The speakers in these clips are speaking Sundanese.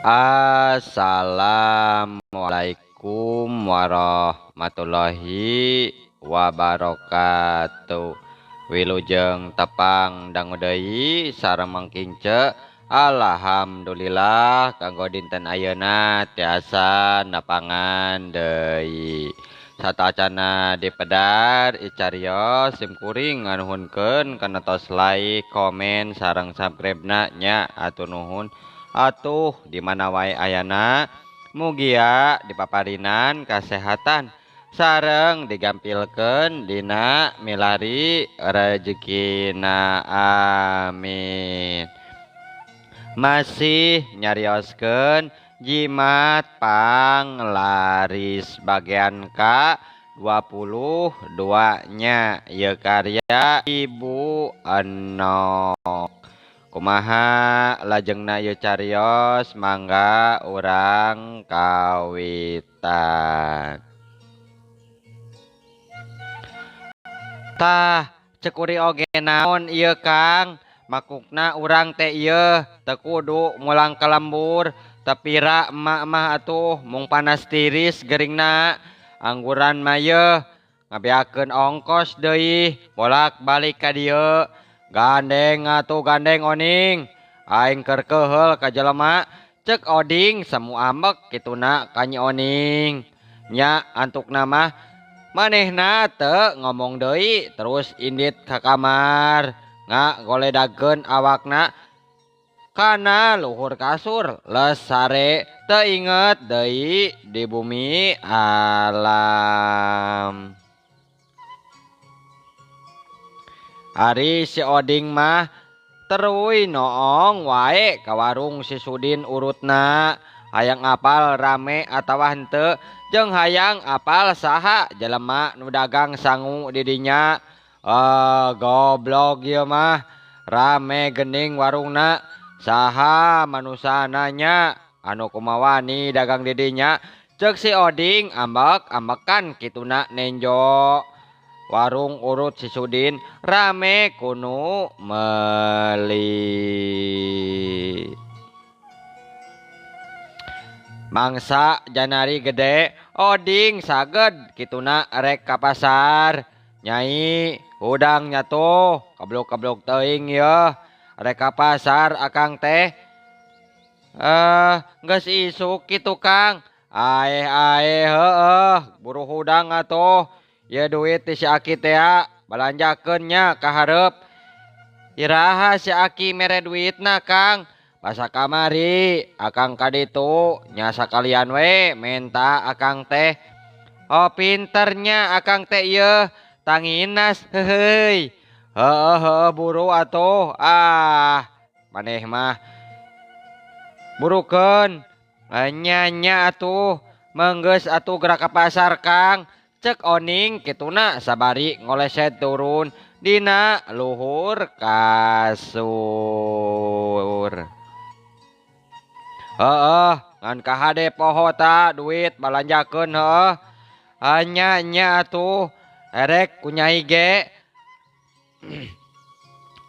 Assalamualaikum warahmatullahi wabarakatuh. Wilujeng tepang dangu deui sareng mangkince. Alhamdulillah kanggo dinten ayeuna tiasa napangan deui. Satacana dipedar icarios simkuring nganuhunkeun kana tos like, komen sareng subscribe-na nya atur nuhun. Atuh di mana wae ayana mugia dipaparinan kasehatan sareng digampilkeun dina milari rezekina amin. Masih nyarioskeun jimat panglaris bagian ke-22 nya ieu karya Ibu Enok. Kumaha lajengna ieu cariyos mangga urang kawitan. Tah ceuk uri oge naon ieu Kang? Makukna urang teh ieu teu kudu mulang ka lembur, tepira emak mah atuh mung panas tiris geuringna. Angguran mah ieu ngabeakeun ongkos deui bolak-balik ka dieu. Gandeng atuh gandeng oning. Aing keur keheul ka jelema ceuk oding semu ambek kituna ka Nyi Oning. Nya antukna mah manehna teu ngomong deui terus indit ka kamar ngagoledakeun awakna kana luhur kasur les sare teu inget deui di bumi alam. Ari si Oding mah teruy noong wae ka warung si Sudin urutna. Hayang apal rame atawa henteu jeung hayang apal saha jelema nu dagang sangu di dinya. Goblok ieu mah rame geuning warungna. Saha manusana nya anu kumawani dagang di dinya ceuk si Oding ambek-ambekan kituna nenjo. Warung urut si Sudin rame kunu meuli. Mangsa janari gede Oding saged kituna rek ka pasar. Nyai hudang nya tuh kablok-kablok teuing yeuh rek ka pasar akang teh. Geus isuk kitu Kang. Aeh heueuh buru hudang atuh. Ieu duit ti si Aki teh balanjakeun nya ka hareup. Iraha si Aki mere duitna Kang? Basa kamari akang ka ditu nya sakalian we menta akang teh. Oh pinternya akang teh ieu tanginas heuheuy. Heueuh buru atuh. Maneh mah burukeun. Nya atuh menggeus atuh gerak ka pasar Kang. Ceuk Oning kituna sabari ngoleset turun dina luhur kasur. Ngan kahade poho ta duit balanjakeun heueuh. Nya atuh erek ku Nyai ge.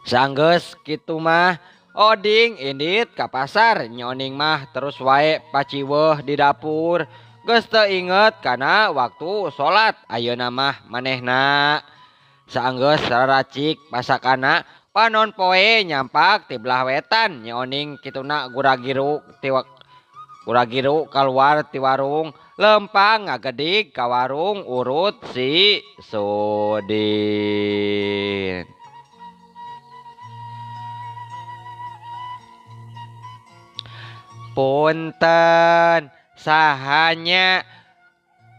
Sanggeus kitu mah Oding indit ka pasar. Nyi Oning mah terus wae paciweuh di dapur. Geus teu inget kana waktu salat. Ayeuna mah manehna saenggeus raracik pasakana panon poe nyampak ti belah wetan. Nyi Oning kituna gura-giru kaluar ti warung lempang ngagedig ka warung urut si Sudin. Punten sahanya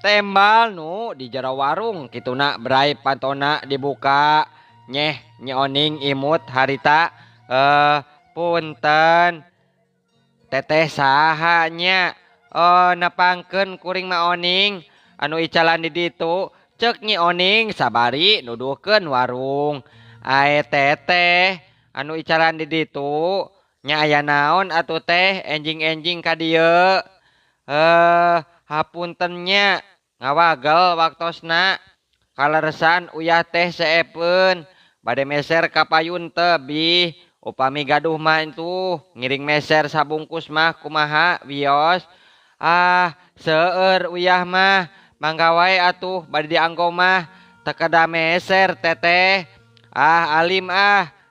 tembal nu di jero warung kituna berai pantona dibuka nyeh nyoning imut harita punten teteh sahanya nepangkeun kuring maoning anu icalan di ditu cek Nyi Oning sabari nuduhkeun warung ae teteh anu icalan di ditu nya aya naon atuh teh enjing-enjing ka dieu hapuntennya ngawagel waktosna kaleresan uyah teh seepeun bade meser ka payun tebih upami gaduh mah itu ngiring meser sabungkus mah kumaha wios seueur uyah mah mangga wae atuh bade dianggo mah teu kada meser teteh alim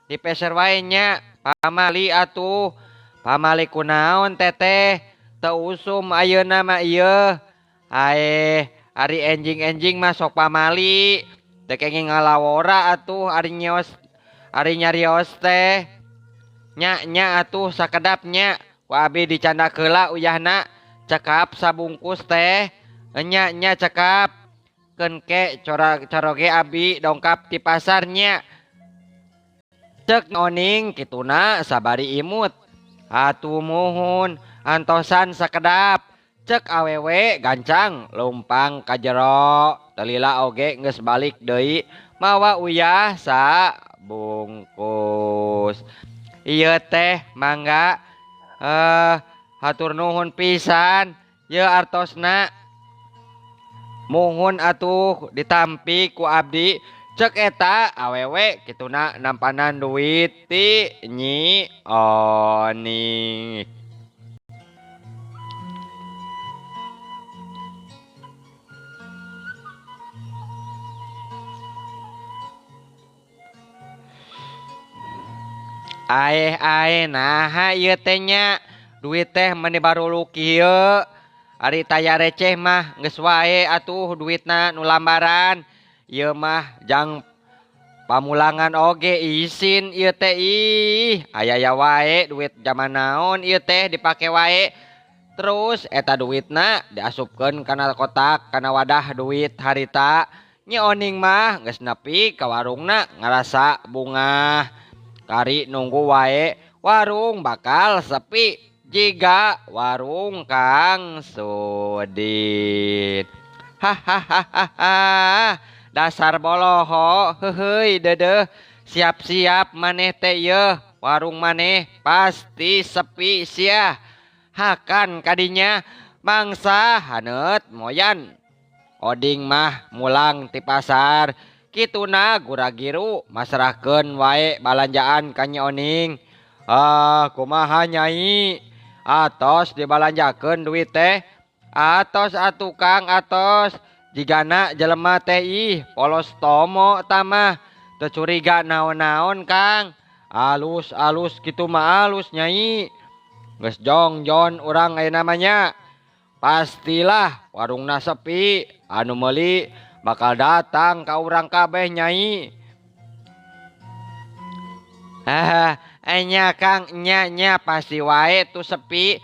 dipeser wae nya pamali atuh pamali kunaon teteh teu usum ayeuna mah ieu hae ari enjing-enjing mah sok pamali teu kenging ngalawora atuh ari nyarios teh nya atuh sakedapnya ku abi dicanda keula uyahna cekap sabungkus teh nya cekap keun ke coroge abi dongkap ti pasarnya cek Oning kituna sabari imut atuh muhun antosan sakedap cek awewe gancang lumpang ka jero telila oge geus balik deui mawa uyah sabungkus ieu teh mangga hatur nuhun pisan ye artosna muhun atuh ditampi ku abdi cek eta awewe kituna nampanan duit ti Nyi Oning ae nah ieu teh nya duit teh meni baruluk ieu ari taya receh mah geus wae atuh duitna nu lambaran ieu mah jang pamulangan oge isin ieu teh aya wae duit zaman naon ieu teh dipake wae terus eta duitna diasupkeun kana kotak kana wadah duit harita Nyi Oning mah geus nepi ka warungna ngarasa bungah kari nunggu wae warung bakal sepi jiga warung Kang Sudin hahaha dasar boloho heuheuy dedeh siap-siap maneh teh yeuh warung maneh pasti sepi sia hakan kadinya mangsa haneut moyan Oding mah mulang ti pasar kituna gura-giru masrahkeun wae balanjaan ka Nyi Oning kumaha Nyai atos dibalanjakeun duit teh atos atuh Kang atos jigana jelema teh polos tomo tamah teu curiga naon-naon Kang alus kitu mah alus Nyai geus jongjon urang aya namanya pastilah warungna sepi anu meuli bakal datang ka urang kabeh Nyai nya Kang nya pasti wae tuh sepi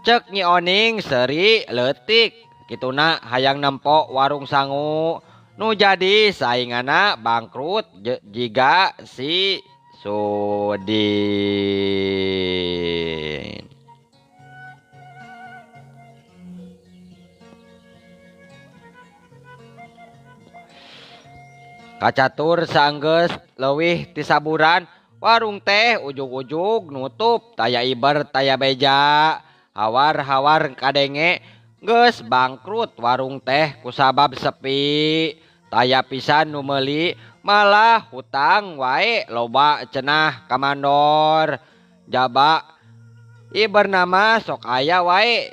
cek Nyi Oning seri leutik kituna hayang nempo warung sangu nu jadi saingana bangkrut jiga si Sudin kacatur saenggeus leuwih ti saburan warung teh ujug-ujug nutup taya iber taya beja hawar kadenge geus bangkrut warung teh kusabab sepi taya pisan nu meuli malah hutang wae loba cenah kamandor jaba iber nama sok aya wae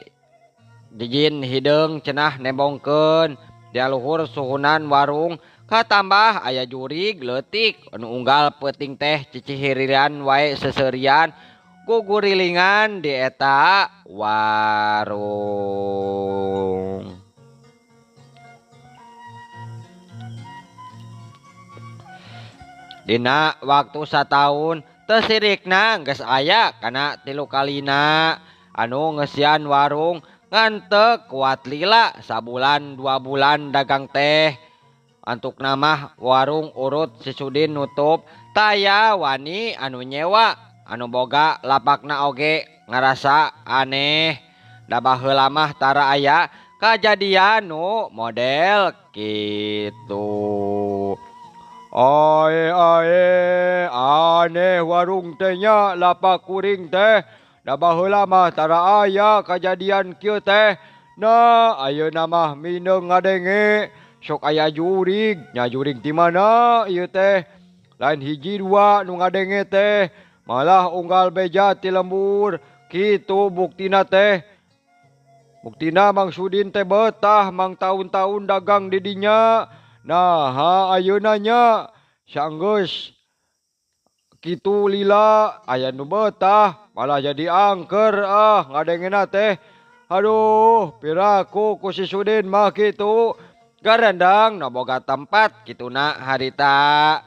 dijin hideung cenah nembongkeun dia luhur suhunan warung katambah aya jurig leutik anu unggal peuting teh cicihiriran wae seserian gugurilingan di eta warung dina waktu sataun teu sirikna geus aya kana 3 kalina anu ngeusian warung ngan kuat lila sabulan 2 bulan dagang teh. Antuk nama warung urut si Sudin nutup, taya wani anu nyewa, anu boga lapakna oge ngarasa aneh. Da baheula mah tara aya kajadian nu model kitu. Ae aneh warung tehnya lapak kuring teh. Da baheula mah tara aya kajadian kieu teh. Nah ayeuna mah mineng ngadenge sok aya jurig. Nya jurig di mana ieu teh? Lain hiji dua nu ngadenge teh, malah unggal beja ti lembur. Kitu buktina teh. Buktina Mang Sudin teh betah mang tahun-tahun dagang di dinya. Nah ayeuna nya sanggeus kitu lila aya nu betah malah jadi angker ngadengena teh. Aduh piraku ku si Sudin mah kitu. Garandang na boga tempat kituna harita.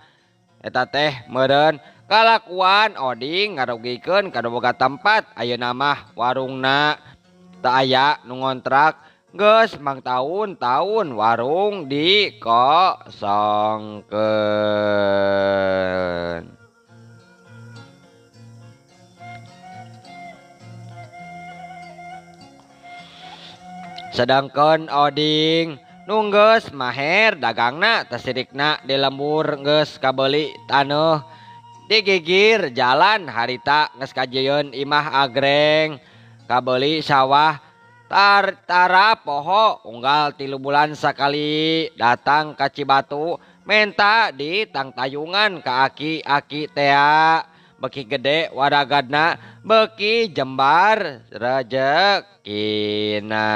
Eta teh meureun kalakuan oding ngarugikeun kada boga tempat. Ayeuna mah warungna teu aya nu ngontrak. Geus mang tahun-tahun warung dikosongkeun. Sedangkan oding nu geus maher dagangna tasirikna di lembur geus kabeuli taneuh. Digigir jalan harita geus kajieun imah agreng. Kabeuli sawah tara poho unggal 3 bulan sakali datang ka Cibatu menta di tangtayungan ka aki-aki tea. Beki gede waragadna beki jembar rezekina.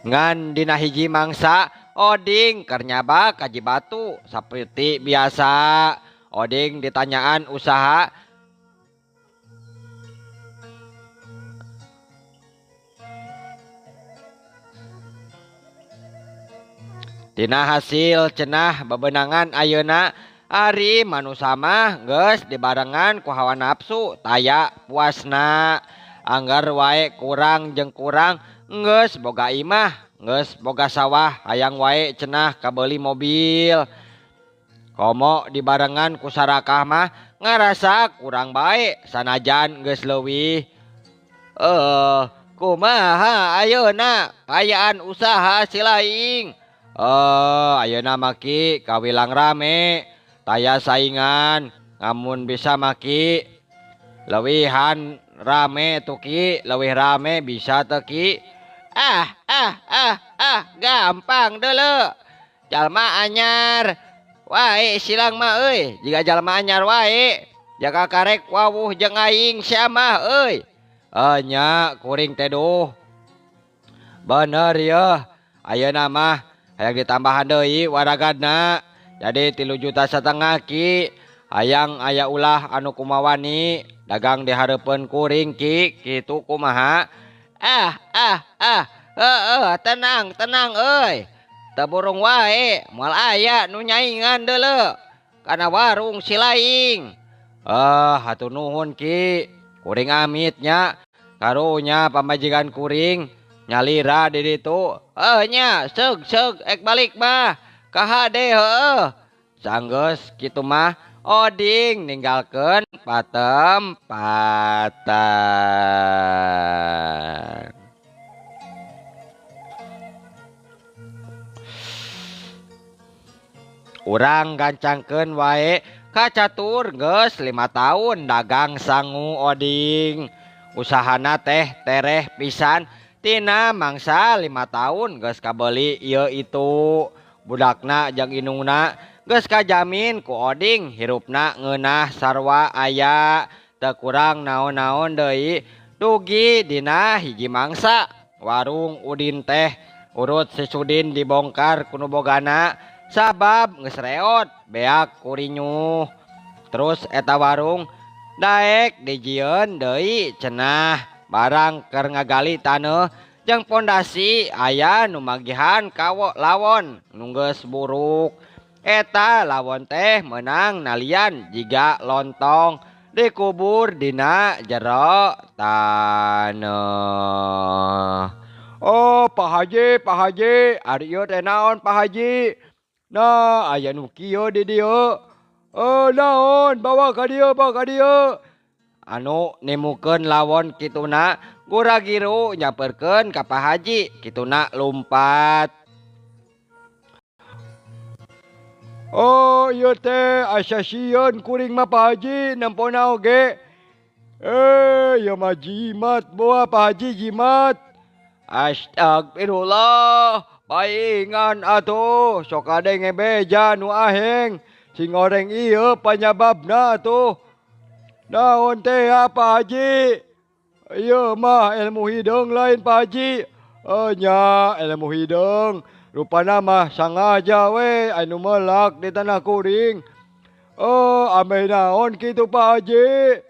Ngan dina hiji mangsa oding keur nyaba ka Cibatu saperti biasa. Oding ditanyaan usaha tina hasil cenah bebenangan ayeuna ari manusia mah geus dibarengan ku hawa nafsu taya puasna. Anggar wae kurang jeung kurang geus boga imah geus boga sawah hayang wae cenah kabeuli mobil. Komo dibarengan ku sarakah mah ngarasa kurang bae sanajan geus leuwih. Kumaha ayeuna kayaan usaha silaing? Ayeuna maki kawilang rame, taya saingan. Namun bisa maki leuwihan rame tuh ki, leuwih rame bisa teu ki? Gampang deuleu. Jalma anyar wae silang mah euy, jiga jalma anyar wae. Jaga karek wawuh jeung aing sia mah euy. Nya kuring teh duh. Bener yeuh. Ayeuna mah hayang ditambahan deui waragadna. Jadi 3,5 juta ki. Hayang aya ulah anu kumawani dagang dihareupeun kuring ki. Kitu kumaha? Tenang euy. Teu burung wae, moal aya nu nyaingan deuleu kana warung silaing. Hatur nuhun ki. Kuring amit nya. Karunya pamajikan kuring nyalira di ditu. Nya seug ek balik mah. Ka hade heueuh. Sanggeus kitu mah oding ninggalkeun patempatan. Urang gancangkeun wae kacatur geus 5 tahun dagang sangu oding. Usahana teh tereh pisan tina mangsa 5 tahun geus kabeuli ieu itu. Budakna jeung indungna geus kajamin ku oding hirupna ngeunah sarwa aya. Teu kurang naon-naon deui dugi dina hiji mangsa warung Udin teh urut si Sudin dibongkar ku nu bogana. Sabab geus reot beak kurinyuh. Terus eta warung daek dijieun deui cenah. Barang keur ngagali taneuh jeung pondasi aya nu magihan ka lawon nu geus buruk. Eta lawon teh meunang nalian jiga lontong. dikubur dina jero taneuh. Oh Pak Haji, ari ieu teh naon Pak Haji? Nah, aya nu kieu di dieu. Naon? Bawa ka dieu, Anu nemukeun lawon kituna, gura-giru nyaperkeun ka Pak Haji, kituna lumpat. Oh, ieu teh asa sieun kuring mah Pak Haji, nempona oge. Ieu mah jimat boa Pak Haji jimat. Astagfirullah, paingan atuh, sok ade ngebeja nu aheng, sing goreng ieu panyababna atuh. Naon teh Pak Haji? Ieu mah ilmu hideung lain Pak Haji. Nya ilmu hideung. Rupana mah sangaja we anu melak di tanah kuring. Ambe naon kitu Pak Haji?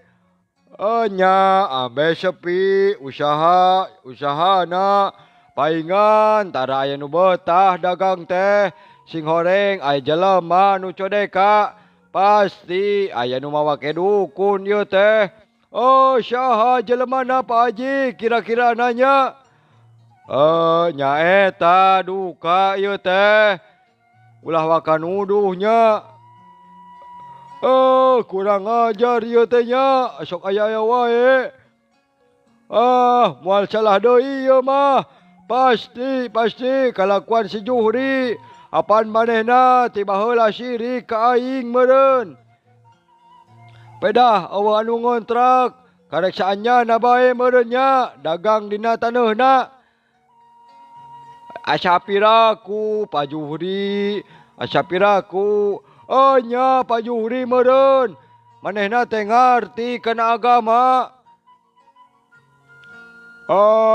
Nya ambe sepi usahana paingan tara aya nu betah dagang teh sing horeng aya jelema nu codeka pasti aya nu mawake dukun ieu teh. Saha jelemana Pak Haji kira-kira nanya? Nyaeta duka ieu teh. Ulah waka nuduhnya. Kurang ajar ieu teh nya, sok aya-aya wae. Moal salah deui ieu mah. Pasti kalakuan si Juhri. Apaan manehna tiba heula sirik ka aing meureun. Pedah eueuh anu ngontrak, karek saanyana bae meureun nya, dagang dina taneuhna. Asa piraku Pak Juhri, asa piraku. Nya Pak Juhri meureun, manehna teh ngarti kana agama.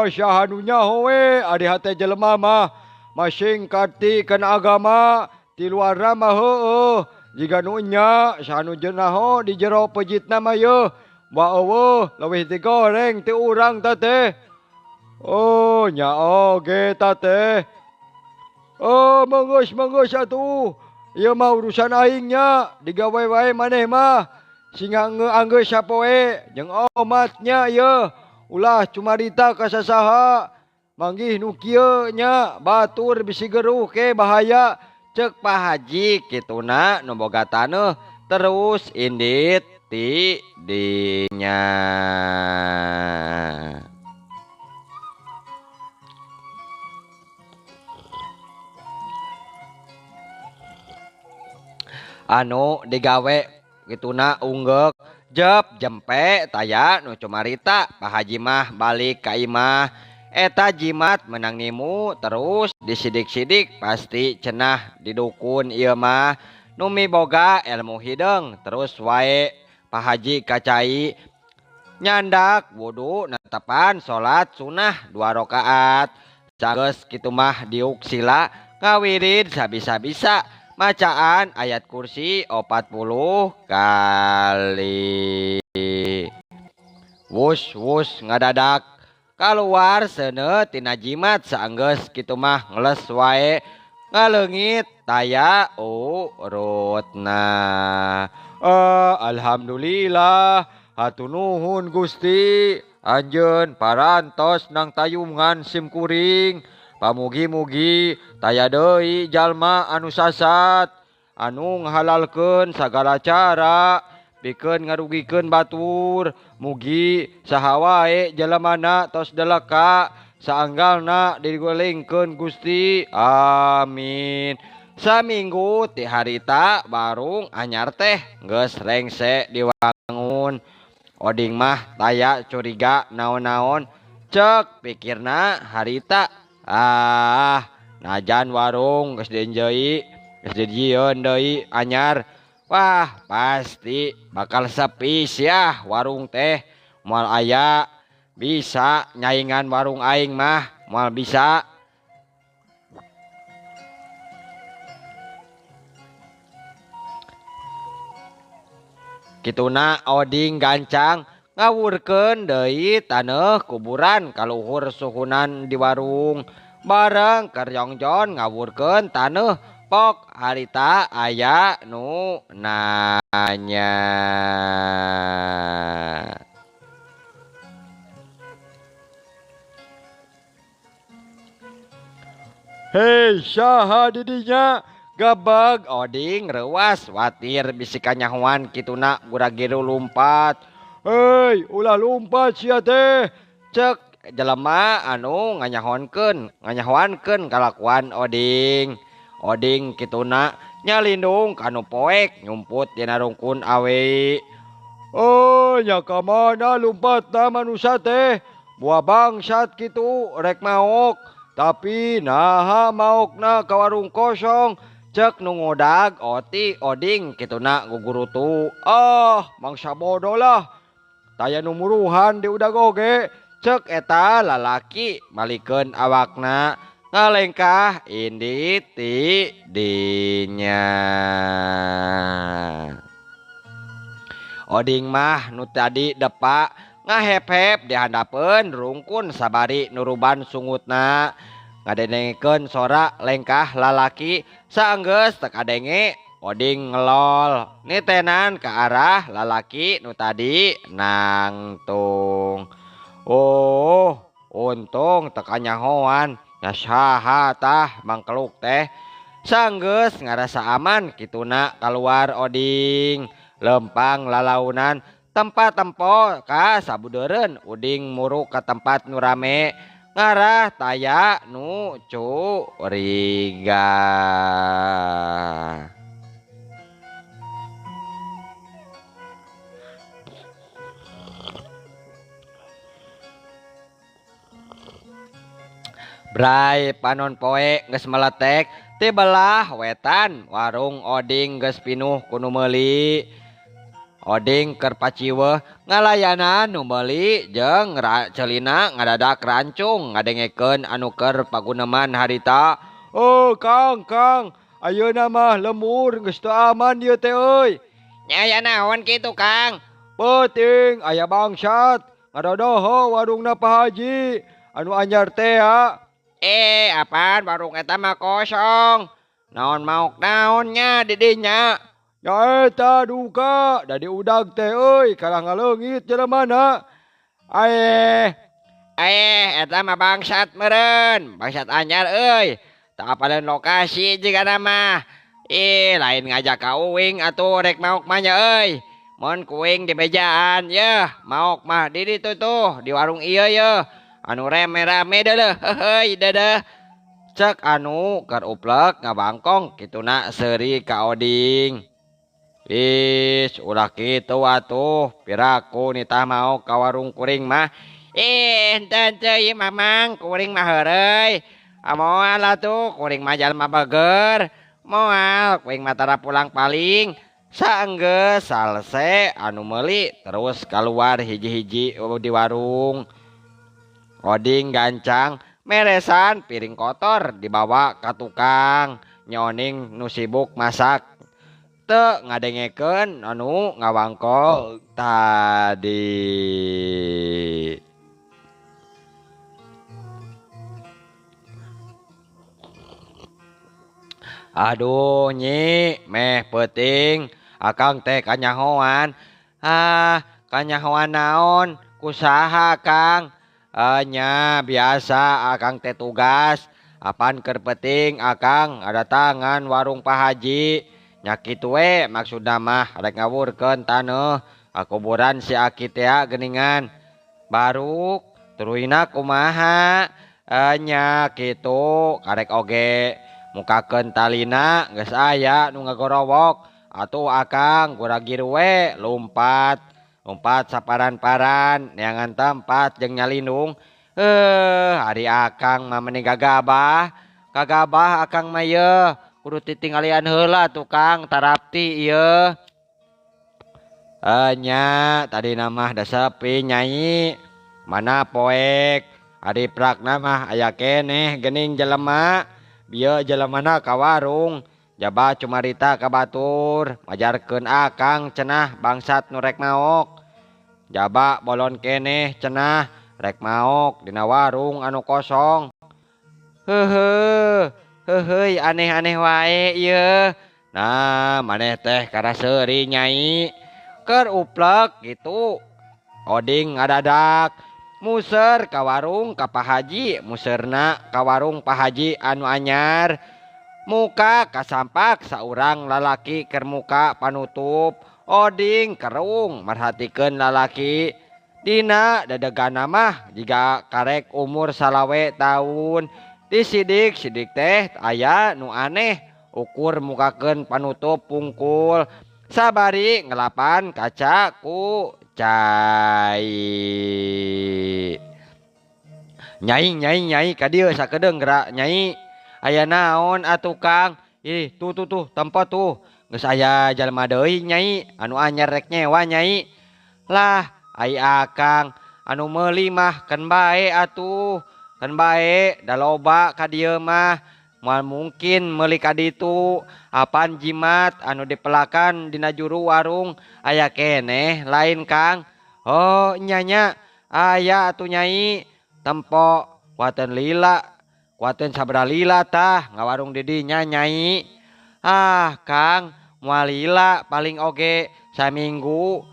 Saha nu nyaho we ari hate jelema mah masing karti kana agama, ti luarna mah heueuh. Jiga nu nya saha nu naho di jero pejitna mah yeuh, moal eueuh leuwih digoreng ti urang teh teh. Nya oge ta teh. Manggeus atuh. Ieu mah urusan aing nya, digawe wae maneh mah. Sing anggeus sapoe jeung omatnya ieu. Ulah cumarita ka sasaha. Manggih nu kieu nya, batur bisi geruh ke bahaya. Ceuk Pak Haji kituna nu boga taneuh terus indit ti dinya. Anu digawe kituna unggek jep jempe taya nu cumarita Pak Haji mah balik ka imah eta jimat menang nimu terus disidik-sidik pasti cenah didukun ieu mah nu miboga ilmu hideung terus wae Pak Haji kacai nyandak wudu netepan salat sunah 2 rakaat sageus kitu mah diuk sila ngawirid sabisa-bisa macaan ayat kursi 40 kali. Wus ngadadak keluar seuneu tina jimat saenggeus kitu mah ngeles wae ngaleungit taya urutna. Alhamdulillah hatur nuhun Gusti anjeun parantos nang tayungan sim kuring. Pamugi-mugi taya deui jalma anu sasat anu ngahalalkeun sagala cara pikeun ngarugikeun batur. Mugi saha wae jalemana tos deleka saanggalna digolengkeun Gusti. Amin. Saminggu ti harita barung anyar teh geus rengse diwangun. Oding mah taya curiga naon-naon cek pikirna harita. Najan warung geus dienjeuy, geus dijieun deui anyar. Wah, pasti bakal sepi sia warung teh. Moal aya bisa nyaingan warung aing mah, moal bisa. Kituna oding gancang ngawurkeun deui taneuh kuburan kaluhur suhunan di warung bareng keur jongjon ngawurkeun taneuh pok harita aya nu nanya. Hei saha didinya gabag oding rewas watir bisikan nyahuan kituna guragiru lumpat. Hei ulah lumpat sia teh cek jelema anu nganyahoankeun kalakuan oding. Oding kituna nyalindung kanu poek nyumput dina rungkun awe. Oh nya ka mana lumpatna manusia teh buah bangsat kitu rek maok. Tapi naha maokna ka warung kosong cek nu ngodag oti oding kituna gugurutu. Mangsa bodoh lah. Taya nu muruhan di udag oge cek eta lalaki malikeun awakna ngalengkah indi ti dinya. Oding mah nu tadi depa ngahep-hep dihandapeun rungkun sabari nuruban sungutna ngadenengkeun sora lengkah lalaki saenggeus teu kadenge oding ngelol nitenan ke arah lalaki nu tadi nangtung. Oh untung teu kanyahoan nya saha tah mangkeluk teh saenggeus ngarasa aman kituna kaluar oding lempang lalaunan tempat tempo ka sabudeureun uding muru ka tempat nu rame ngarah taya nu curiga. Bray panon poe geus meletek ti belah wetan warung oding geus pinuh ku nu meuli. Oding keur paciweuh ngalayanan nu meuli jeung celina ngadadak rancung ngadengekeun anu keur paguneman harita. Oh Kang, ayeuna mah lembur geus teu aman ieu teh euy. Nya aya naon kitu Kang? Peuting aya bangsat ngadodoho warungna Pak Haji anu anyar teh ya. Apaan warung eta mah kosong. Naon maok naonnya di dinya? Ya eta duka da diudag teh euy kalah ngaleungit jelemana. Eta mah bangsat meureun, bangsat anyar euy. Teu apaleun lokasi jiga nama. Lain ngajak ka uwing atuh rek maok mah nya euy. Mun kuing di bejaan yeuh, maok mah di ditu tuh di warung ieu yeuh. Anu rame-rame deuleuh heuheuy deudeuh. Cek anu keur uplek ngabangkong kituna seuri ka oding. Ulah kitu atuh piraku nitah mau ka warung kuring mah. Henteu ieu mamang kuring mah heureuy. Moal atuh kuring mah jalma beger. Moal kuring mah tara pulang paling saenggeus salse anu meuli terus kaluar hiji-hiji di warung. Oding gancang meresan piring kotor dibawa ka tukang nyoning nu sibuk masak teu ngadengekeun anu ngawangkol tadi. Aduh nyi meh peuting akang teh kanyahoan. Kanyahoan naon kusaha Kang? Nya biasa akang teh tugas apan keur peuting akang ada tangan warung Pak Haji. Nya kitu we maksudna mah rek ngawurkeun taneuh kuburan si Aki teh geuningan. Baruk turuyna kumaha? Nya kitu karek oge mukakeun talina geus aya nu ngagorowok atuh akang guragiru we lumpat saparan-paran neangan tempat jeung nyalindung. Ari akang mah meni kagabah akang mah yeuh kudu titinggalian heula tukang tarapti ieu. Nya tadi mah da sepi nyai mana poek ari prakna mah aya keneh geuning jelema bieu jelemana ka warung jaba cumarita ka batur majarkeun akang cenah bangsat nu rek maok. Jaba bolon keneh cenah rek maok dina warung anu kosong. heuheuy aneh-aneh wae ieu. Nah, maneh teh karaseuri nyai. Keur uplek gitu. Oding ngadadak muser ka warung ka Pak Haji, muserna ka warung Pak Haji anu anyar. Muka kasampak saurang lalaki keur muka panutup. Oding kerung merhatikeun lalaki. Dina dadegana mah jiga karek umur salawe tahun. Disidik-sidik teh aya nu aneh. Ukur mukakeun panutup pungkul. Sabari ngelapan kaca ku cai. Nyai kadieu sakedeung geura nyai. Aya naon atuh Kang? Ih tuh tempat tuh. Geus aya jalma deui nyai anu anyar rek nyewa nyai. Lah ai akang anu meuli mah kan bae atuh. Kan bae da loba ka dieu mah. Moal mungkin meuli ka ditu. Apan jimat anu dipelakan dina juru warung aya keneh lain Kang. Oh nya aya atuh nyai. Tempo kuateun lila. Kuateun sabaraha lila tah ngawarung di dinya nyai. Ah Kang moal lila paling oge saminggu.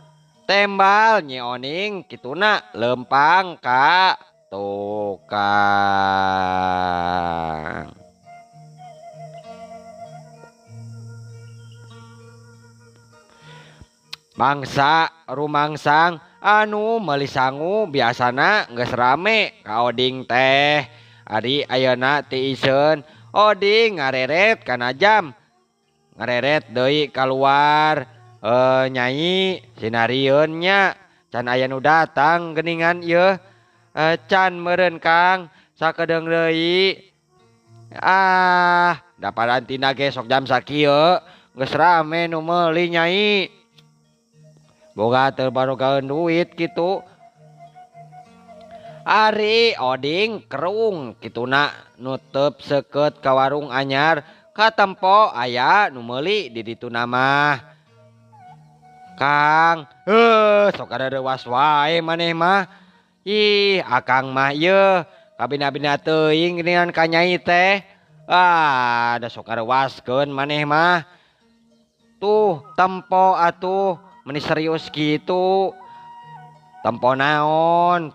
Tembal Nyi Oning kituna lempang ka tukang. Bangsa rumangsang anu meuli sangu biasana geus rame ka oding teh. Ari ayeuna ti iseun oding ngareret kana jam. Ngareret deui kaluar. Nyai sinarieun nya can aya nu datang geuningan ieu. Can meureun Kang sakedeung deui. Ah da parantina ge sok jam sakieu geus rame nu meuli nyai. Boga teu barogaeun duit kitu. Ari oding kerung kituna nutup seukeut ka warung anyar. Ka tempo aya nu meuli di ditu mah. Kang, sok karerewas wae maneh mah. Ih, akang mah ieu kabina-bina teuing geuningan ka nyai teh. Ah, da sok karewaskeun maneh mah. Tuh, tempo atuh meni serius kitu. Tempo naon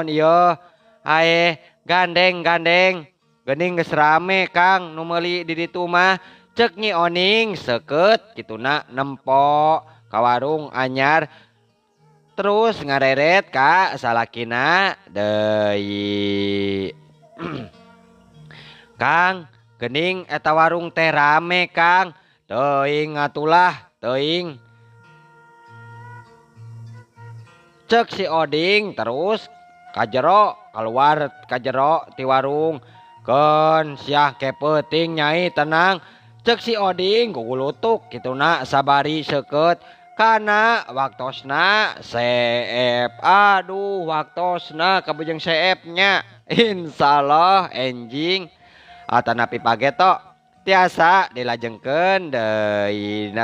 ieu. Ae, gandeng. Geuning geus rame Kang nu meuli di ditu mah. Ceuk Nyi Oning seukeut kituna nempo ka warung anyar. Terus ngareret ka salakina deui. Kang, geuning eta warung teh rame Kang. Teuing atulah, teuing. Ceuk si oding terus keluar ka jero ti warung. Keun siah kepeuting nyai tenang. Ceuk si oding gugulutuk kituna sabari seukeut. Kana waktosna seep. Aduh waktosna kabujeng seepnya. Insyaallah enjing. Atanapi pageto tiasa dilajengkeun deui.